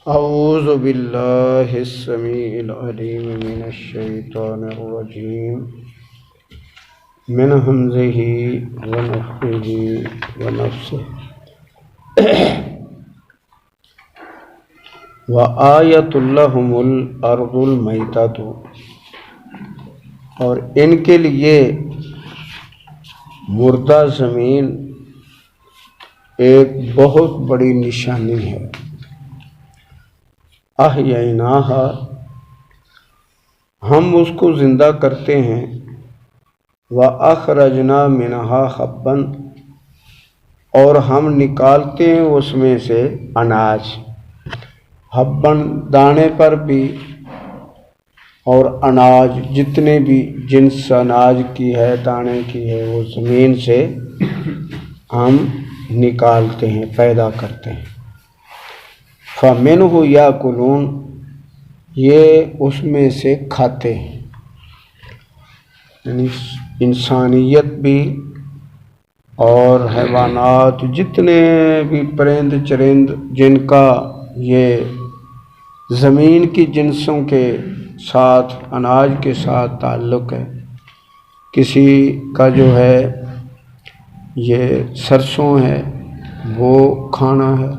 اعوذ باللہ السمیع العلیم من الشیطان الرجیم من ہمزہ ونفخہ ونفثہ وآیۃ لہم الارض المیتۃ، اور ان کے لیے مردہ زمین ایک بہت بڑی نشانی ہے۔ احییناہا، ہم اس کو زندہ کرتے ہیں، وَأَخْرَجْنَا مِنْهَا حَبًّا، اور ہم نکالتے ہیں اس میں سے اناج، حبًّا دانے پر بھی، اور اناج جتنے بھی جنس اناج کی ہے، دانے کی ہے، وہ زمین سے ہم نکالتے ہیں، پیدا کرتے ہیں۔ فَمِنْهُ يَأْكُلُونَ، یہ اس میں سے کھاتے ہیں، یعنی انسانیت بھی اور حیوانات، جتنے بھی پرند چرند جن کا یہ زمین کی جنسوں کے ساتھ، اناج کے ساتھ تعلق ہے۔ کسی کا جو ہے یہ سرسوں ہے، وہ کھانا ہے،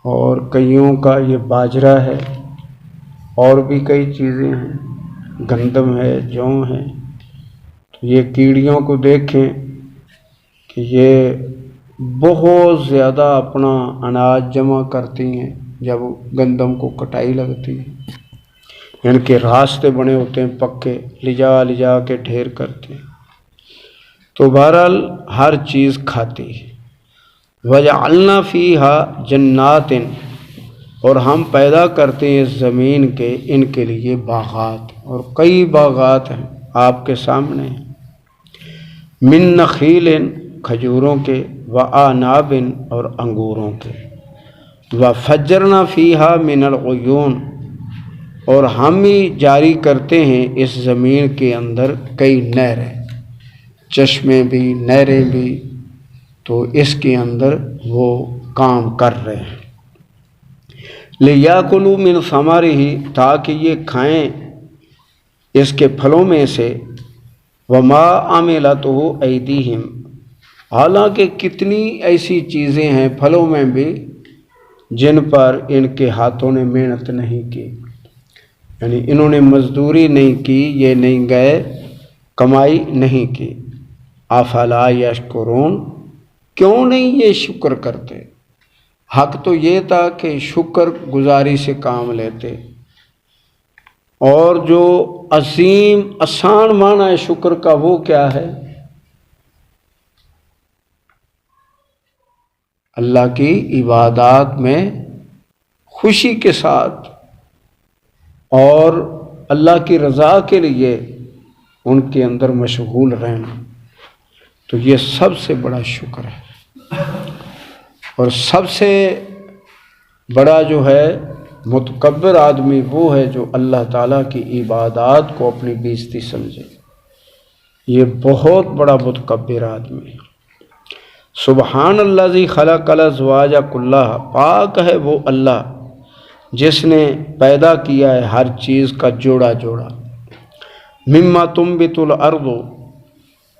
اور کئیوں کا یہ باجرہ ہے، اور بھی کئی چیزیں ہیں، گندم ہے، جوں ہے۔ تو یہ کیڑیوں کو دیکھیں کہ یہ بہت زیادہ اپنا اناج جمع کرتی ہیں جب گندم کو کٹائی لگتی ہے۔ ان کے راستے بنے ہوتے ہیں پکے، لجا کے ڈھیر کرتے ہیں۔ تو بہرحال ہر چیز کھاتی ہے۔ وَجَعَلْنَا فِيهَا جَنَّاتٍ، اور ہم پیدا کرتے ہیں اس زمین کے ان کے لیے باغات، اور کئی باغات ہیں آپ کے سامنے ہیں۔ مِن نَخِیلٍ، کھجوروں کے، وَأَعْنَابٍ، اور انگوروں کے۔ وَفَجَّرْنَا فِيهَا مِنَ الْعُیُونِ، اور ہم ہی جاری کرتے ہیں اس زمین کے اندر کئی نہریں، چشمے بھی، نہریں بھی، تو اس کے اندر وہ کام کر رہے ہیں۔ لِیَأْکُلُوا مِنْ ثَمَرِهِ، تاکہ یہ کھائیں اس کے پھلوں میں سے۔ وَمَا عَمِلَتْهُ أَیْدِیہِمْ، حالانکہ کتنی ایسی چیزیں ہیں پھلوں میں بھی جن پر ان کے ہاتھوں نے محنت نہیں کی، یعنی انہوں نے مزدوری نہیں کی، یہ نہیں گئے، کمائی نہیں کی۔ افلا یشکرون، کیوں نہیں یہ شکر کرتے؟ حق تو یہ تھا کہ شکر گزاری سے کام لیتے، اور جو عظیم آسان معنی ہے شکر کا وہ کیا ہے؟ اللہ کی عبادات میں خوشی کے ساتھ اور اللہ کی رضا کے لیے ان کے اندر مشغول رہنا، تو یہ سب سے بڑا شکر ہے۔ اور سب سے بڑا جو ہے متکبر آدمی وہ ہے جو اللہ تعالیٰ کی عبادات کو اپنی بیزتی سمجھے، یہ بہت بڑا متکبر آدمی ہے۔ سبحان الذی خلق الازواج کلھا، پاک ہے وہ اللہ جس نے پیدا کیا ہے ہر چیز کا جوڑا جوڑا۔ مما تنبت الارض،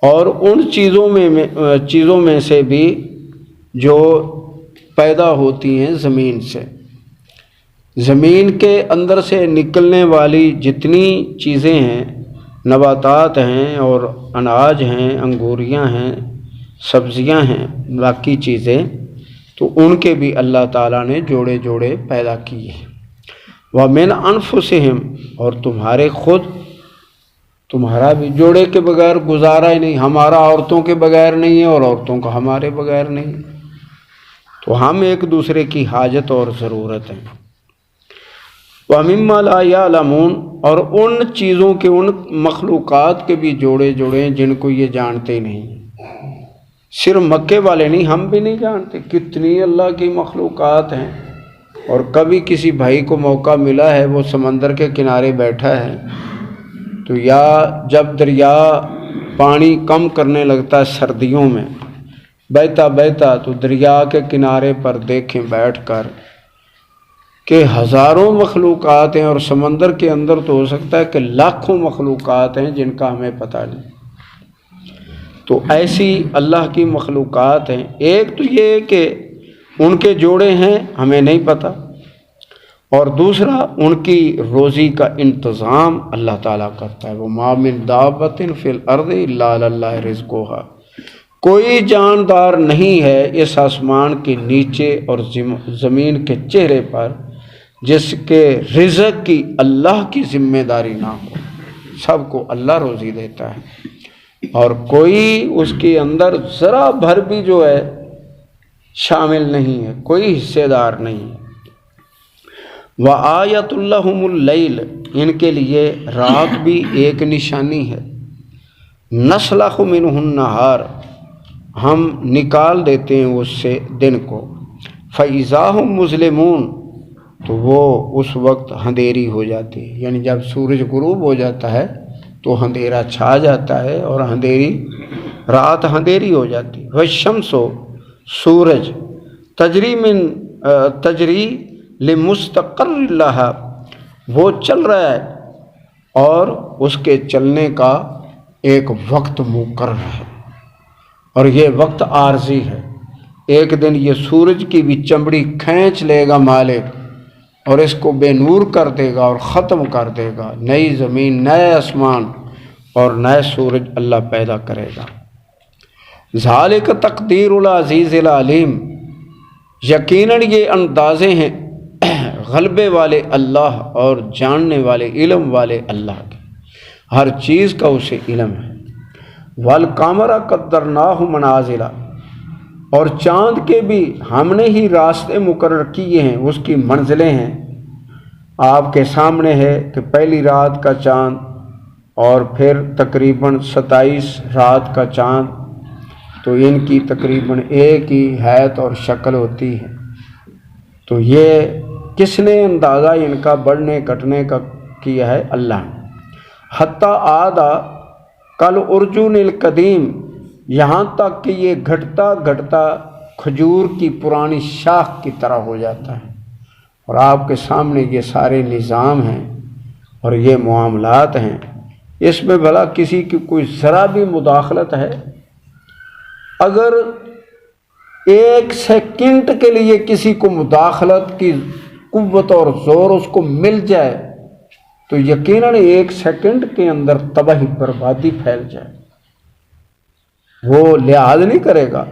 اور ان چیزوں میں سے بھی جو پیدا ہوتی ہیں زمین سے، زمین کے اندر سے نکلنے والی جتنی چیزیں ہیں، نباتات ہیں اور اناج ہیں، انگوریاں ہیں، سبزیاں ہیں، باقی چیزیں، تو ان کے بھی اللہ تعالیٰ نے جوڑے جوڑے پیدا کیے ہیں۔ وَمِنْ أَنفُسِهِمْ، اور تمہارے خود، تمہارا بھی جوڑے کے بغیر گزارا ہی نہیں، ہمارا عورتوں کے بغیر نہیں ہے اور عورتوں کا ہمارے بغیر نہیں، تو ہم ایک دوسرے کی حاجت اور ضرورت ہے۔ وَمِمَّا لَا يَعْلَمُونَ، اور ان چیزوں کے، ان مخلوقات کے بھی جوڑے جوڑے ہیں جن کو یہ جانتے ہی نہیں، صرف مکے والے نہیں، ہم بھی نہیں جانتے کتنی اللہ کی مخلوقات ہیں۔ اور کبھی کسی بھائی کو موقع ملا ہے، وہ سمندر کے کنارے بیٹھا ہے، تو یا جب دریا پانی کم کرنے لگتا ہے سردیوں میں، بہتا بہتا، تو دریا کے کنارے پر دیکھیں بیٹھ کر کہ ہزاروں مخلوقات ہیں اور سمندر کے اندر تو ہو سکتا ہے کہ لاکھوں مخلوقات ہیں جن کا ہمیں پتہ نہیں. تو ایسی اللہ کی مخلوقات ہیں. ایک تو یہ کہ ان کے جوڑے ہیں ہمیں نہیں پتہ، اور دوسرا ان کی روزی کا انتظام اللہ تعالیٰ کرتا ہے. وہ ما من دابۃ فی الارض الا علی اللہ رزقھا، کوئی جاندار نہیں ہے اس آسمان کے نیچے اور زمین کے چہرے پر جس کے رزق کی اللہ کی ذمہ داری نہ ہو. سب کو اللہ روزی دیتا ہے، اور کوئی اس کے اندر ذرا بھر بھی جو ہے شامل نہیں ہے، کوئی حصے دار نہیں ہے. وآیۃ لہم اللیل، ان کے لیے رات بھی ایک نشانی ہے. نسلخ منہ النہار، ہم نکال دیتے ہیں اس سے دن کو. فإذا ہم مظلمون، تو وہ اس وقت اندھیری ہو جاتی ہے. یعنی جب سورج غروب ہو جاتا ہے تو اندھیرا چھا جاتا ہے اور رات اندھیری ہو جاتی ہے. والشمس، سورج، تجری لمستقر لہا، وہ چل رہا ہے اور اس کے چلنے کا ایک وقت مقرر ہے، اور یہ وقت عارضی ہے. ایک دن یہ سورج کی بھی چمڑی کھینچ لے گا مالک اور اس کو بے نور کر دے گا اور ختم کر دے گا. نئی زمین، نئے آسمان اور نئے سورج اللہ پیدا کرے گا. ذالک تقدیر العزیز العلیم، یقیناً یہ اندازے ہیں غلبے والے اللہ اور جاننے والے، علم والے اللہ کے. ہر چیز کا اسے علم ہے. والقمر قدرناہ منازل، اور چاند کے بھی ہم نے ہی راستے مقرر کیے ہیں، اس کی منزلیں ہیں. آپ کے سامنے ہے کہ پہلی رات کا چاند اور پھر تقریباً 27 رات کا چاند، تو ان کی تقریباً ایک ہی حیت اور شکل ہوتی ہے. تو یہ کس نے اندازہ ان کا بڑھنے کٹنے کا کیا ہے؟ اللہ نے. حتی آدھا کل ارجون القدیم، یہاں تک کہ یہ گھٹتا گھٹتا کھجور کی پرانی شاخ کی طرح ہو جاتا ہے. اور آپ کے سامنے یہ سارے نظام ہیں اور یہ معاملات ہیں، اس میں بھلا کسی کی کوئی ذرا بھی مداخلت ہے؟ اگر ایک سیکنڈ کے لیے کسی کو مداخلت کی قوت اور زور اس کو مل جائے تو یقیناً ایک سیکنڈ کے اندر تباہی بربادی پھیل جائے. وہ لحاظ نہیں کرے گا.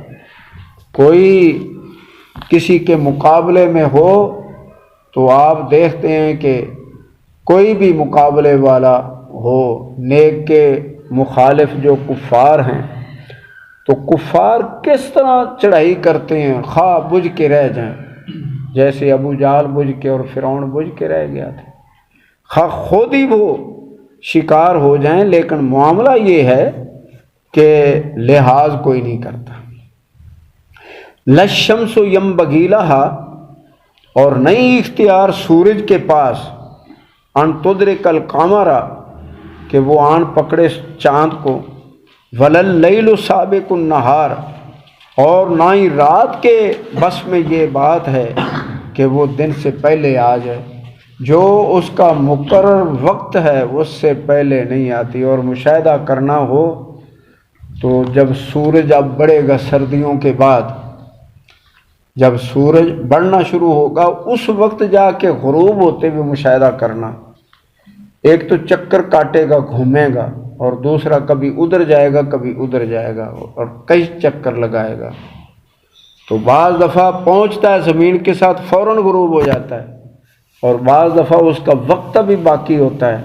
کوئی کسی کے مقابلے میں ہو تو آپ دیکھتے ہیں کہ کوئی بھی مقابلے والا ہو، نیک کے مخالف جو کفار ہیں، تو کفار کس طرح چڑھائی کرتے ہیں، خواہ بجھ کے رہ جائیں، جیسے ابو جہل بجھ کے اور فرعون بجھ کے رہ گیا تھا، خواہ خود ہی وہ شکار ہو جائیں، لیکن معاملہ یہ ہے کہ لحاظ کوئی نہیں کرتا. للشمس ینبغی لہا، اور نہیں اختیار سورج کے پاس، ان تدرک القمر، کہ وہ آن پکڑے چاند کو، ولا اللیل سابق النہار، اور نہ ہی رات کے بس میں یہ بات ہے کہ وہ دن سے پہلے آ جائے. جو اس کا مقرر وقت ہے اس سے پہلے نہیں آتی. اور مشاہدہ کرنا ہو تو جب سورج اب بڑھے گا سردیوں کے بعد، جب سورج بڑھنا شروع ہوگا اس وقت جا کے غروب ہوتے ہوئے مشاہدہ کرنا. ایک تو چکر کاٹے گا، گھومے گا، اور دوسرا کبھی ادھر جائے گا کبھی ادھر جائے گا اور کئی چکر لگائے گا. تو بعض دفعہ پہنچتا ہے زمین کے ساتھ فوراً غروب ہو جاتا ہے، اور بعض دفعہ اس کا وقت بھی باقی ہوتا ہے.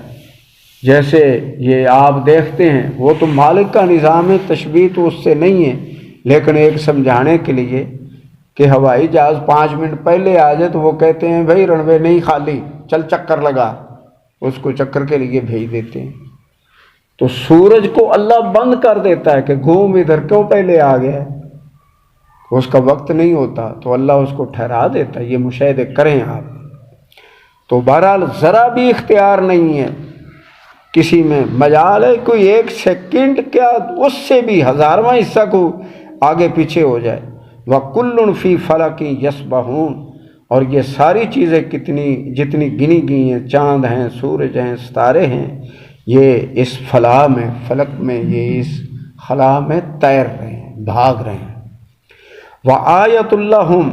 جیسے یہ آپ دیکھتے ہیں، وہ تو مالک کا نظام ہے، تشبیہ تو اس سے نہیں ہے، لیکن ایک سمجھانے کے لیے کہ ہوائی جہاز 5 منٹ پہلے آ جائے تو وہ کہتے ہیں بھائی رن وے نہیں خالی، چل چکر لگا، اس کو چکر کے لیے بھیج دیتے ہیں. تو سورج کو اللہ بند کر دیتا ہے کہ گھوم ادھر، کیوں پہلے آ گیا ہے، اس کا وقت نہیں ہوتا تو اللہ اس کو ٹھہرا دیتا ہے. یہ مشاہدے کریں آپ. تو بہرحال ذرا بھی اختیار نہیں ہے کسی میں، مجال ہے کوئی ایک سیکنڈ کیا اس سے بھی ہزارواں حصہ کو آگے پیچھے ہو جائے. وَكُلٌّ فِي فَلَكٍ يَسْبَحُونَ، اور یہ ساری چیزیں جتنی گنی گئی ہیں، چاند ہیں، سورج ہیں، ستارے ہیں، یہ اس فلک میں یہ اس خلا میں تیر رہے ہیں، بھاگ رہے ہیں۔ وآیۃ لہم،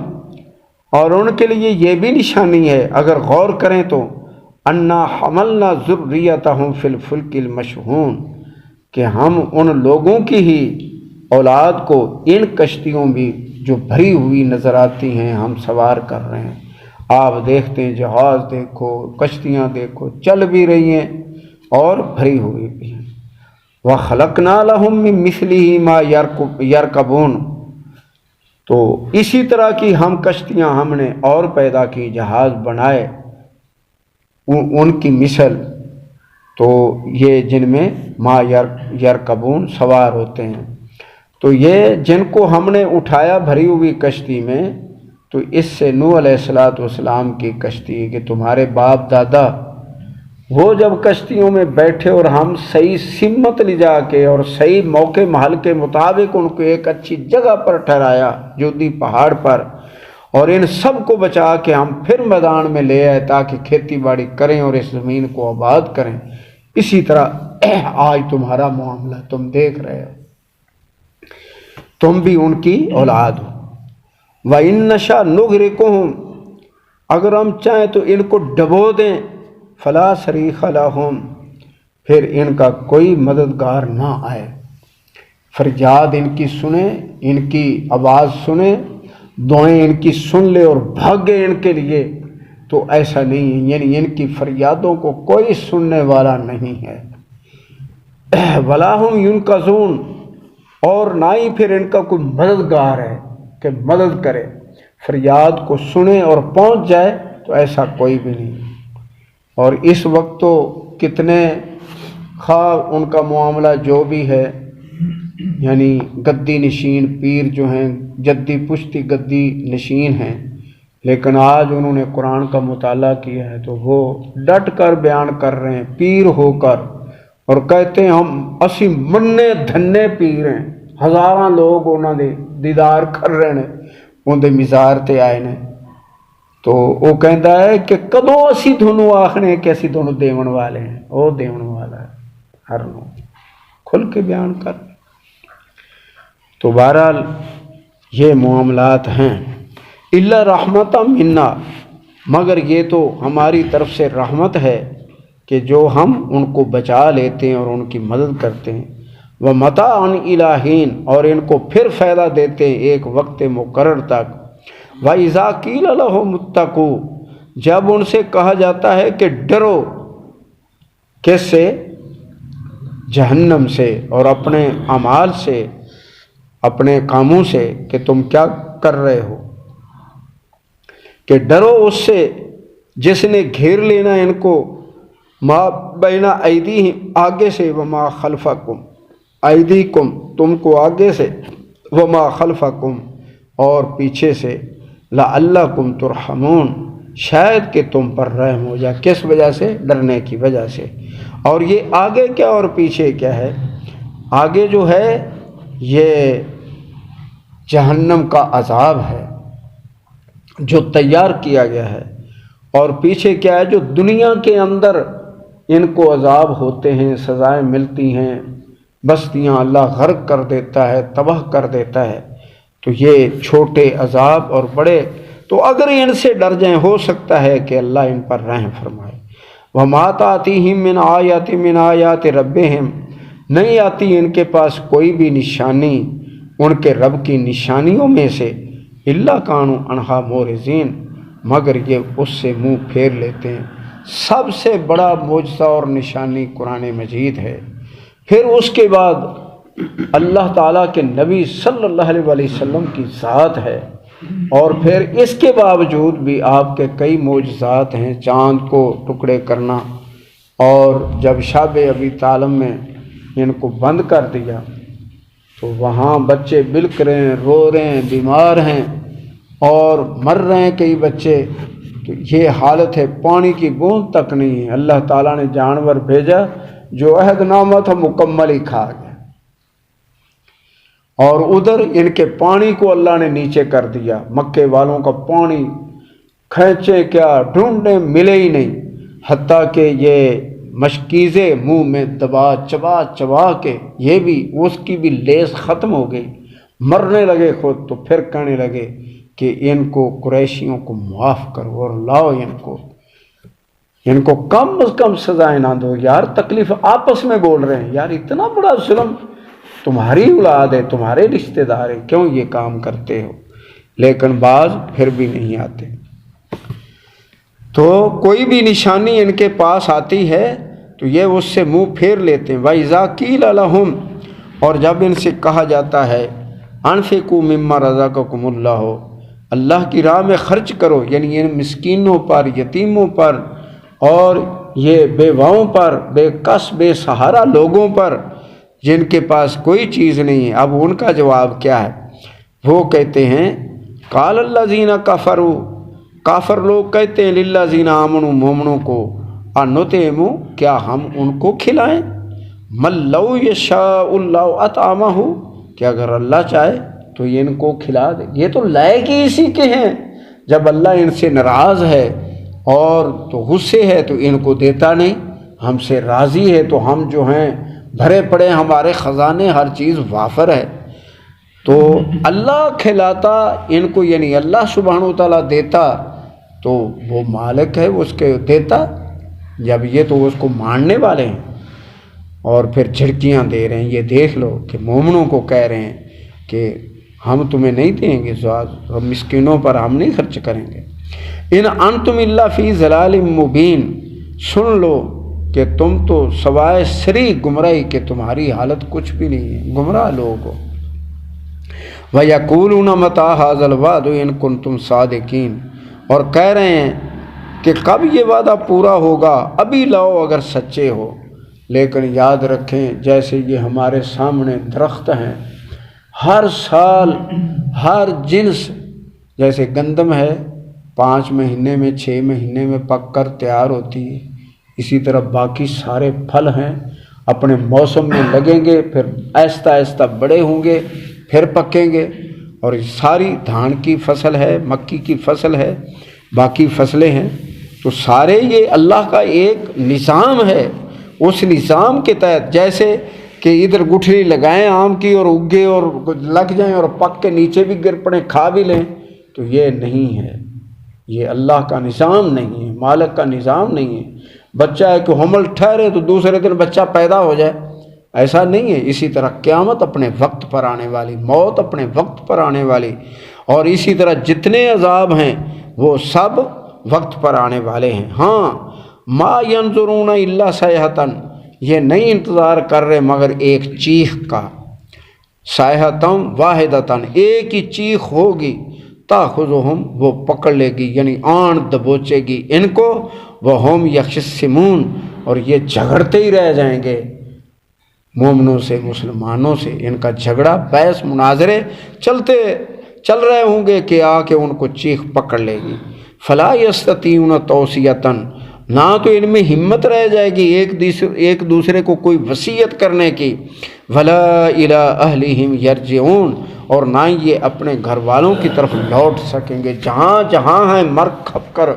اور ان کے لیے یہ بھی نشانی ہے اگر غور کریں تو، انا حملنا ذریتہم فی الفلک المشحون، کہ ہم ان لوگوں کی ہی اولاد کو ان کشتیوں بھی جو بھری ہوئی نظر آتی ہیں ہم سوار کر رہے ہیں۔ آپ دیکھتے ہیں جہاز دیکھو، کشتیاں دیکھو، چل بھی رہی ہیں اور بھری ہوئی بھی ہیں۔ وَخَلَقْنَا لَهُم مِّن مِّثْلِهِ مَا يَرْكَبُونَ، تو اسی طرح کی ہم کشتیاں ہم نے اور پیدا کی، جہاز بنائے ان کی مثل، تو یہ جن میں ما یرکبون سوار ہوتے ہیں۔ تو یہ جن کو ہم نے اٹھایا بھری ہوئی کشتی میں، تو اس سے نوح علیہ السلام کی کشتی کہ تمہارے باپ دادا وہ جب کشتیوں میں بیٹھے اور ہم صحیح سمت لے جا کے اور صحیح موقع محل کے مطابق ان کو ایک اچھی جگہ پر ٹھہرایا، جودی پہاڑ پر، اور ان سب کو بچا کے ہم پھر میدان میں لے آئے تاکہ کھیتی باڑی کریں اور اس زمین کو آباد کریں۔ اسی طرح آج تمہارا معاملہ تم دیکھ رہے ہو، تم بھی ان کی اولاد ہو۔ وَإِن نَّشَأْ نُغْرِقْهُمْ، اگر ہم چاہیں تو ان کو ڈبو دیں، فَلَا صَرِيخَ لَهُمْ، پھر ان کا کوئی مددگار نہ آئے۔ فریاد ان کی سنیں، ان کی آواز سنیں، دعائیں ان کی سن لے اور بھاگے ان کے لیے، تو ایسا نہیں ہے، یعنی ان کی فریادوں کو کوئی سننے والا نہیں ہے۔ وَلَا هُمْ يُنْقَذُونَ، اور نہ ہی پھر ان کا کوئی مددگار ہے کہ مدد کرے، فریاد کو سنے اور پہنچ جائے، تو ایسا کوئی بھی نہیں۔ اور اس وقت تو کتنے خواہ ان کا معاملہ جو بھی ہے، یعنی گدی نشین پیر جو ہیں، جدی پشتی گدی نشین ہیں، لیکن آج انہوں نے قرآن کا مطالعہ کیا ہے تو وہ ڈٹ کر بیان کر رہے ہیں پیر ہو کر، اور کہتے ہیں ہم اسی مننے دھنے پیر ہیں، ہزاراں لوگ انہوں نے دیدار کر رہے ہیں، ان دے مزار تے آئے نے، تو وہ کہتا ہے کہ کدوں اسی دھنوں آخنے کہ اسی دونوں دیون والے ہیں، وہ دیون والا ہے، ہر نو کھل کے بیان کر۔ تو بہرحال یہ معاملات ہیں۔ الا رحمتا منا، مگر یہ تو ہماری طرف سے رحمت ہے کہ جو ہم ان کو بچا لیتے ہیں اور ان کی مدد کرتے ہیں۔ وَمَتَاعًا إِلَىٰ حِینٍ، اور ان کو پھر فائدہ دیتے ہیں ایک وقت مقرر تک۔ وَإِذَا قِیلَ لَهُمُ اتَّقُوا، جب ان سے کہا جاتا ہے کہ ڈرو، کس سے؟ جہنم سے اور اپنے اعمال سے، اپنے کاموں سے، کہ تم کیا کر رہے ہو، کہ ڈرو اس سے جس نے گھیر لینا ان کو، ما بین ایدیہم، آگے سے، وما خلفکم، ایدیکم تم کو آگے سے، وما خلفکم اور پیچھے سے، لعلکم ترحمون، شاید کہ تم پر رحم ہو جائے۔ کس وجہ سے؟ ڈرنے کی وجہ سے۔ اور یہ آگے کیا اور پیچھے کیا ہے؟ آگے جو ہے یہ جہنم کا عذاب ہے جو تیار کیا گیا ہے، اور پیچھے کیا ہے؟ جو دنیا کے اندر ان کو عذاب ہوتے ہیں، سزائیں ملتی ہیں، بستیاں اللہ غرق کر دیتا ہے، تباہ کر دیتا ہے۔ تو یہ چھوٹے عذاب اور بڑے، تو اگر ان سے ڈر جائیں ہو سکتا ہے کہ اللہ ان پر رحم فرمائے۔ وَمَا تَأْتِيهِم مِّنْ آیَاتٍ مِّنْ آیَاتِ رَبِّهِمْ، نہیں آتی ان کے پاس کوئی بھی نشانی ان کے رب کی نشانیوں میں سے، إِلَّا كَانُوا عَنْهَا مُعْرِضِينَ، مگر یہ اس سے منہ پھیر لیتے ہیں۔ سب سے بڑا معجزہ اور نشانی قرآن مجید ہے۔ پھر اس کے بعد اللہ تعالیٰ کے نبی صلی اللہ علیہ وسلم کی ذات ہے، اور پھر اس کے باوجود بھی آپ کے کئی معجزات ہیں، چاند کو ٹکڑے کرنا، اور جب شب ابی طالب میں ان کو بند کر دیا تو وہاں بچے بلک رہے ہیں، رو رہے ہیں، بیمار ہیں اور مر رہے ہیں کئی بچے، تو یہ حالت ہے، پانی کی بوند تک نہیں ہے۔ اللہ تعالیٰ نے جانور بھیجا جو عہد نامہ تھا مکمل ہی کھا گیا، اور ادھر ان کے پانی کو اللہ نے نیچے کر دیا، مکے والوں کا پانی کھینچے کیا ڈھونڈے ملے ہی نہیں، حتیٰ کہ یہ مشکیزے منہ میں دبا چبا چبا کے یہ بھی اس کی بھی لیس ختم ہو گئی، مرنے لگے خود، تو پھر کہنے لگے کہ ان کو قریشیوں کو معاف کرو اور لاؤ ان کو کم از کم سزائیں نہ دو یار، تکلیف آپس میں بول رہے ہیں یار، اتنا بڑا ظلم، تمہاری اولاد ہے، تمہارے رشتہ دار ہیں، کیوں یہ کام کرتے ہو؟ لیکن بعض پھر بھی نہیں آتے۔ تو کوئی بھی نشانی ان کے پاس آتی ہے تو یہ اس سے منہ پھیر لیتے ہیں۔ وَإِذَا قِيلَ لَهُمْ، اور جب ان سے کہا جاتا ہے انفقوا مما رزقکم اللہ، اللہ کی راہ میں خرچ کرو، یعنی ان مسکینوں پر، یتیموں پر، اور یہ بیواؤں پر، بے کس بے سہارا لوگوں پر جن کے پاس کوئی چیز نہیں ہے۔ اب ان کا جواب کیا ہے؟ وہ کہتے ہیں قال الذین کفروا، کافر لوگ کہتے ہیں للذین آمنوا، مومنوں کو، انطعم، کیا ہم ان کو کھلائیں؟ من لو یشاء اللہ اطعمہ، کہ اگر اللہ چاہے تو یہ ان کو کھلا دے۔ یہ تو لائق ہی اسی کے ہیں، جب اللہ ان سے ناراض ہے اور تو غصے ہے تو ان کو دیتا نہیں، ہم سے راضی ہے تو ہم جو ہیں بھرے پڑے، ہمارے خزانے، ہر چیز وافر ہے، تو اللہ کھلاتا ان کو، یعنی اللہ سبحانہ وتعالیٰ دیتا تو وہ مالک ہے، وہ اس کے دیتا، جب یہ تو اس کو ماننے والے ہیں اور پھر جھڑکیاں دے رہے ہیں۔ یہ دیکھ لو کہ مومنوں کو کہہ رہے ہیں کہ ہم تمہیں نہیں دیں گے، مسکینوں پر ہم نہیں خرچ کریں گے۔ ان انتم الا فی ضلال مبین، سن لو کہ تم تو سوائے سری گمراہی کے تمہاری حالت کچھ بھی نہیں ہے، گمراہ لوگ ہو۔ وَيَقُولُونَ مَتَىٰ هَٰذَا الْوَعْدُ إِن كُنتُمْ صَادِقِينَ، اور کہہ رہے ہیں کہ کب یہ وعدہ پورا ہوگا، ابھی لاؤ اگر سچے ہو۔ لیکن یاد رکھیں جیسے یہ ہمارے سامنے درخت ہیں، ہر سال ہر جنس، جیسے گندم ہے 5 مہینے میں 6 مہینے میں پک کر تیار ہوتی ہے، اسی طرح باقی سارے پھل ہیں اپنے موسم میں لگیں گے، پھر آہستہ آہستہ بڑے ہوں گے، پھر پکیں گے، اور ساری دھان کی فصل ہے، مکی کی فصل ہے، باقی فصلیں ہیں، تو سارے یہ اللہ کا ایک نظام ہے۔ اس نظام کے تحت جیسے کہ ادھر گٹھلی لگائیں آم کی اور اگے اور لگ جائیں اور پک کے نیچے بھی گر پڑیں، کھا بھی لیں، تو یہ نہیں ہے، یہ اللہ کا نظام نہیں ہے، مالک کا نظام نہیں ہے۔ بچہ ہے کہ حمل ٹھہرے تو دوسرے دن بچہ پیدا ہو جائے، ایسا نہیں ہے۔ اسی طرح قیامت اپنے وقت پر آنے والی، موت اپنے وقت پر آنے والی، اور اسی طرح جتنے عذاب ہیں وہ سب وقت پر آنے والے ہیں۔ ہاں، ما ینظرون الا صیحۃ، یہ نہیں انتظار کر رہے مگر ایک چیخ کا، صیحۃ واحدۃ، ایک ہی چیخ ہوگی، تاخذہم، وہ پکڑ لے گی، یعنی آن دبوچے گی ان کو، وہم یخصمون، اور یہ جھگڑتے ہی رہ جائیں گے مومنوں سے، مسلمانوں سے، ان کا جھگڑا، بحث، مناظرے چل رہے ہوں گے کہ آ کے ان کو چیخ پکڑ لے گی۔ فلا یستطیعون توصیۃ، نہ تو ان میں ہمت رہ جائے گی ایک دوسرے کو کوئی وصیت کرنے کی، ولا الی اہلہم یرجعون، اور نہ یہ اپنے گھر والوں کی طرف لوٹ سکیں گے، جہاں جہاں ہیں مر کھپ کر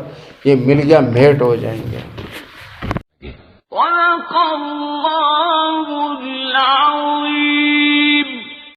یہ مل گیا میٹ ہو جائیں گے۔ صدق اللہ العظیم۔